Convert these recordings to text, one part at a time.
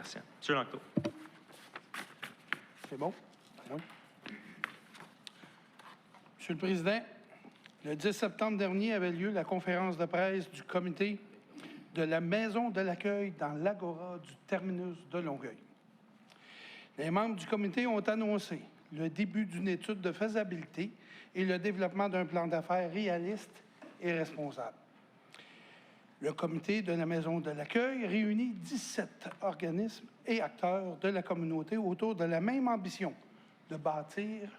commerciants. Monsieur Langto. C'est bon? Oui. Monsieur le Président, le 10 septembre dernier avait lieu la conférence de presse du comité de la Maison de l'accueil dans l'Agora du terminus de Longueuil. Les membres du comité ont annoncé le début d'une étude de faisabilité et le développement d'un plan d'affaires réaliste et responsable. Le comité de la Maison de l'accueil réunit 17 organismes et acteurs de la communauté autour de la même ambition de bâtir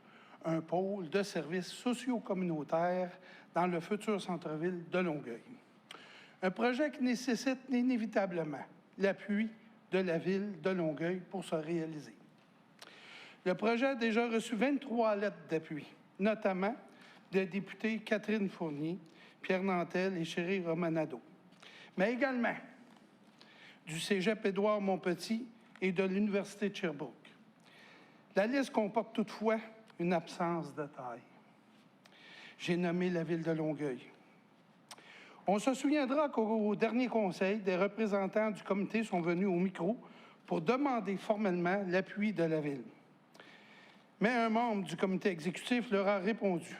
un pôle de services socio-communautaires dans le futur centre-ville de Longueuil. Un projet qui nécessite inévitablement l'appui de la Ville de Longueuil pour se réaliser. Le projet a déjà reçu 23 lettres d'appui, notamment des députés Catherine Fournier, Pierre Nantel et Chéri Romanado, mais également du Cégep Édouard-Montpetit et de l'Université de Sherbrooke. La liste comporte toutefois une absence de taille. J'ai nommé la Ville de Longueuil. On se souviendra qu'au dernier conseil, des représentants du comité sont venus au micro pour demander formellement l'appui de la Ville. Mais un membre du comité exécutif leur a répondu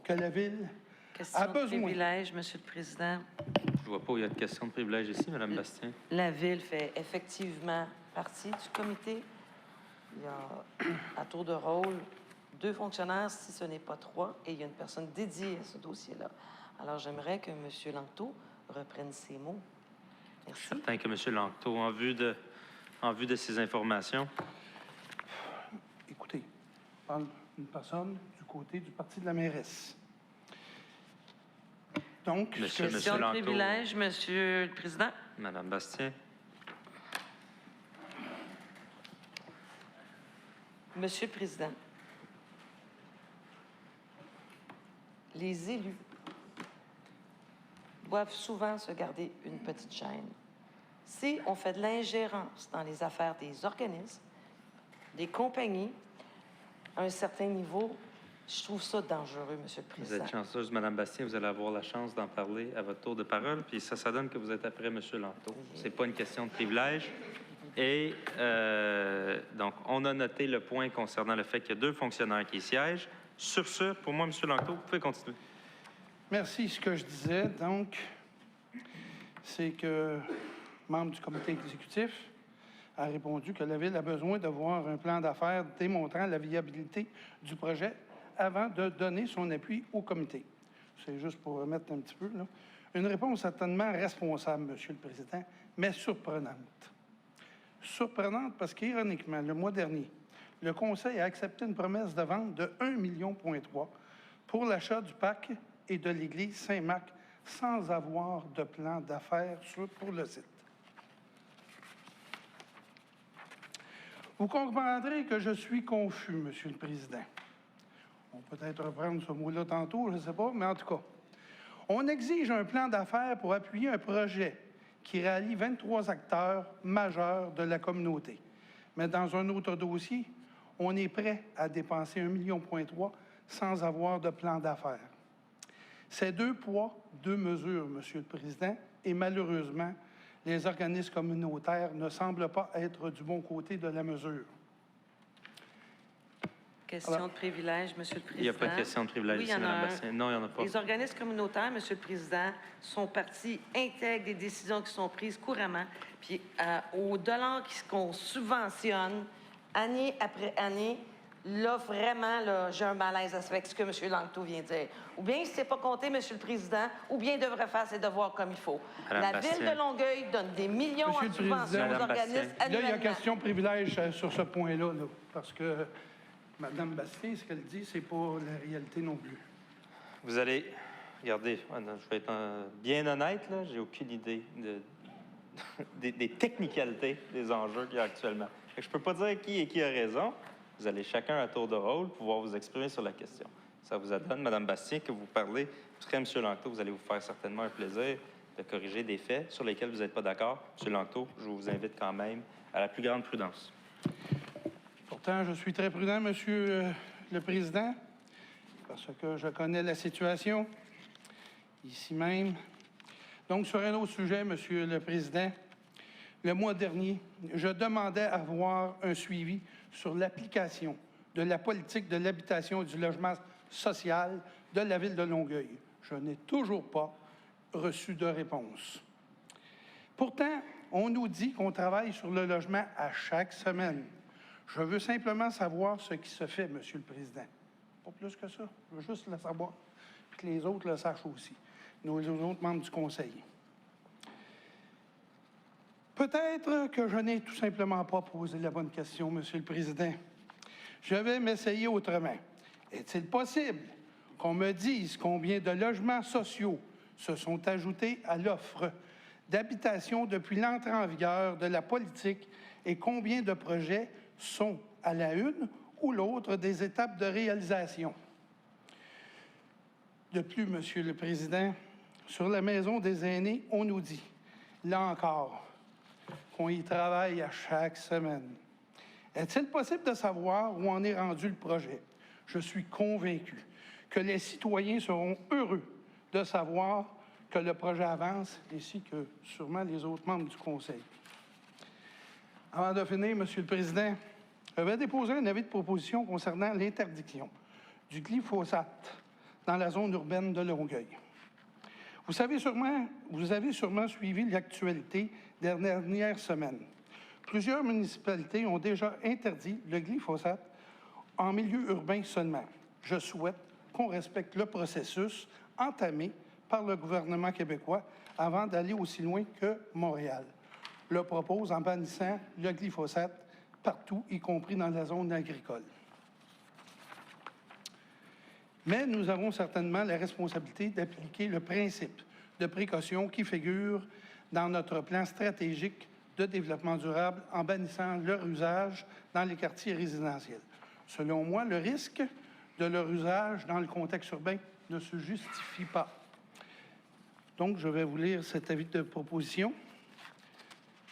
que la Ville a besoin... Question de privilège, Monsieur le Président. Je ne vois pas où il y a de question de privilège ici, Mme Bastien. La Ville fait effectivement partie du comité. Il y a, à tour de rôle, 2 fonctionnaires, si ce n'est pas 3, et il y a une personne dédiée à ce dossier-là. Alors, j'aimerais que M. Langto reprenne ses mots. Merci. Je suis certain que M. Langto, en vue de ces informations... Écoutez, on parle d'une personne du côté du parti de la mairesse. Donc, Question de Langto, privilège, Monsieur le Président. Mme Bastien. Monsieur le Président, les élus doivent souvent se garder une petite chaîne. Si on fait de l'ingérence dans les affaires des organismes, des compagnies, à un certain niveau, je trouve ça dangereux, Monsieur le Vous Président. êtes chanceuse, Mme Bastien. Vous allez avoir la chance d'en parler à votre tour de parole. Puis ça donne que vous êtes après M. Langto. C'est pas une question de privilège. Et donc, on a noté le point concernant le fait qu'il y a 2 fonctionnaires qui siègent. Sur ce, pour moi, M. Langto, vous pouvez continuer. Merci. Ce que je disais, donc, c'est que membre du comité exécutif a répondu que la Ville a besoin de voir un plan d'affaires démontrant la viabilité du projet avant de donner son appui au comité. C'est juste pour remettre un petit peu, là. Une réponse certainement responsable, Monsieur le Président, mais surprenante. Surprenante parce qu'ironiquement, le mois dernier, le Conseil a accepté une promesse de vente de 1,3 million pour l'achat du parc et de l'église Saint-Marc sans avoir de plan d'affaires pour le site. Vous comprendrez que je suis confus, Monsieur le Président. On peut peut-être reprendre ce mot-là tantôt, je ne sais pas, mais en tout cas, on exige un plan d'affaires pour appuyer un projet qui rallie 23 acteurs majeurs de la communauté. Mais dans un autre dossier, on est prêt à dépenser 1,3 million sans avoir de plan d'affaires. C'est 2 poids, 2 mesures, Monsieur le Président, et malheureusement, les organismes communautaires ne semblent pas être du bon côté de la mesure. Question de privilège, Monsieur le Président. Il n'y a pas de question de privilège ici, Mme Bastien. Non, il n'y en a pas. Les organismes communautaires, Monsieur le Président, sont partie intègre des décisions qui sont prises couramment. Puis, au dollar qu'on subventionne, année après année, là, vraiment, là, j'ai un malaise avec ce que M. Langto vient de dire. Ou bien il ne sait pas compter, M. le Président, ou bien il devrait faire ses devoirs comme il faut. Madame La Ville de Longueuil donne des millions Monsieur en le subventions Président, aux organismes là, annuellement. il y a question de privilège sur ce point-là, là, parce que Mme Bastien, ce qu'elle dit, c'est pas la réalité non plus. Vous allez... Regardez, je vais être bien honnête, là, j'ai aucune idée des technicalités des enjeux qu'il y a actuellement. Fait que je ne peux pas dire qui a raison. Vous allez chacun à tour de rôle pouvoir vous exprimer sur la question. Ça vous adonne, Mme Bastien, que vous parlez très M. Langto. Vous allez vous faire certainement un plaisir de corriger des faits sur lesquels vous n'êtes pas d'accord. M. Langto, je vous invite quand même à la plus grande prudence. Pourtant, je suis très prudent, Monsieur le Président, parce que je connais la situation, ici même. Donc, sur un autre sujet, Monsieur le Président, le mois dernier, je demandais à avoir un suivi sur l'application de la politique de l'habitation et du logement social de la Ville de Longueuil. Je n'ai toujours pas reçu de réponse. Pourtant, on nous dit qu'on travaille sur le logement à chaque semaine. Je veux simplement savoir ce qui se fait, Monsieur le Président. Pas plus que ça. Je veux juste le savoir, puis que les autres le sachent aussi, nos autres membres du Conseil. Peut-être que je n'ai tout simplement pas posé la bonne question, Monsieur le Président. Je vais m'essayer autrement. Est-il possible qu'on me dise combien de logements sociaux se sont ajoutés à l'offre d'habitation depuis l'entrée en vigueur de la politique et combien de projets sont à la une ou l'autre des étapes de réalisation? De plus, Monsieur le Président, sur la Maison des aînés, on nous dit, là encore, qu'on y travaille à chaque semaine. Est-il possible de savoir où en est rendu le projet? Je suis convaincu que les citoyens seront heureux de savoir que le projet avance, ainsi que sûrement les autres membres du Conseil. Avant de finir, Monsieur le Président, je vais déposer un avis de proposition concernant l'interdiction du glyphosate dans la zone urbaine de Longueuil. Vous avez sûrement suivi l'actualité des dernières semaines. Plusieurs municipalités ont déjà interdit le glyphosate en milieu urbain seulement. Je souhaite qu'on respecte le processus entamé par le gouvernement québécois avant d'aller aussi loin que Montréal le propose en bannissant le glyphosate partout, y compris dans la zone agricole. Mais nous avons certainement la responsabilité d'appliquer le principe de précaution qui figure dans notre plan stratégique de développement durable en bannissant leur usage dans les quartiers résidentiels. Selon moi, le risque de leur usage dans le contexte urbain ne se justifie pas. Donc, je vais vous lire cet avis de proposition.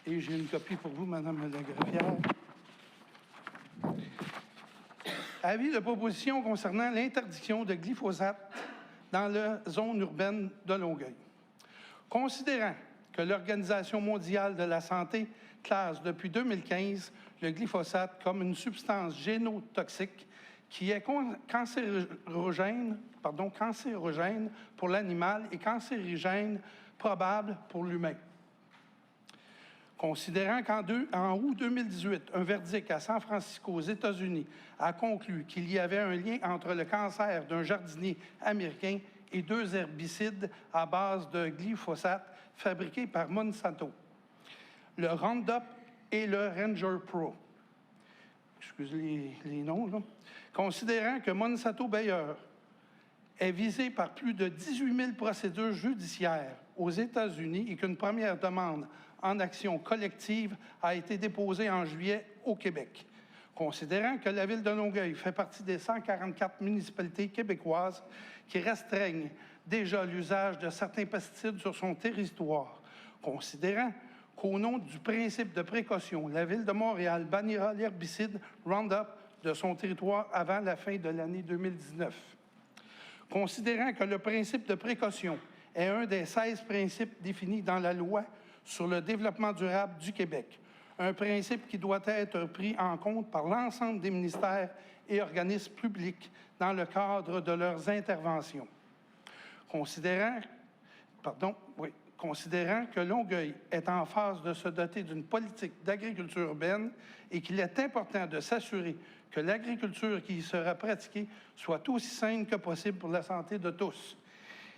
Et j'ai une copie pour vous, Madame la greffière. Avis de proposition concernant l'interdiction de glyphosate dans la zone urbaine de Longueuil. Considérant que l'Organisation mondiale de la santé classe depuis 2015 le glyphosate comme une substance génotoxique qui est cancérogène pour l'animal et cancérigène probable pour l'humain. Considérant qu'en août 2018, un verdict à San Francisco, aux États-Unis, a conclu qu'il y avait un lien entre le cancer d'un jardinier américain et 2 herbicides à base de glyphosate fabriqués par Monsanto, le Roundup et le Ranger Pro. Excusez les noms, là. Considérant que Monsanto Bayer est visé par plus de 18 000 procédures judiciaires aux États-Unis et qu'une première demande en action collective a été déposée en juillet au Québec. Considérant que la Ville de Longueuil fait partie des 144 municipalités québécoises qui restreignent déjà l'usage de certains pesticides sur son territoire, considérant qu'au nom du principe de précaution, la Ville de Montréal bannira l'herbicide Roundup de son territoire avant la fin de l'année 2019. Considérant que le principe de précaution est un des 16 principes définis dans la Loi sur le développement durable du Québec, un principe qui doit être pris en compte par l'ensemble des ministères et organismes publics dans le cadre de leurs interventions. Considérant que Longueuil est en phase de se doter d'une politique d'agriculture urbaine et qu'il est important de s'assurer que l'agriculture qui y sera pratiquée soit aussi saine que possible pour la santé de tous.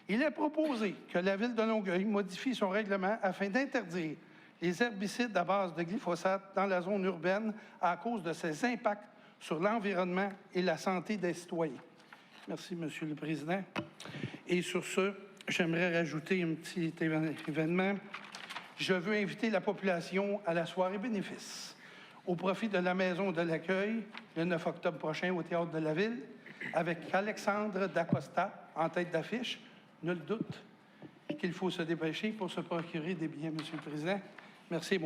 Il est proposé que la Ville de Longueuil modifie son règlement afin d'interdire les herbicides à base de glyphosate dans la zone urbaine à cause de ses impacts sur l'environnement et la santé des citoyens. Merci, Monsieur le Président. Et sur ce, j'aimerais rajouter un petit événement. Je veux inviter la population à la soirée bénéfice au profit de la Maison de l'accueil le 9 octobre prochain au Théâtre de la Ville avec Alexandre Dacosta en tête d'affiche. Nul doute qu'il faut se dépêcher pour se procurer des billets, Monsieur le Président. Merci.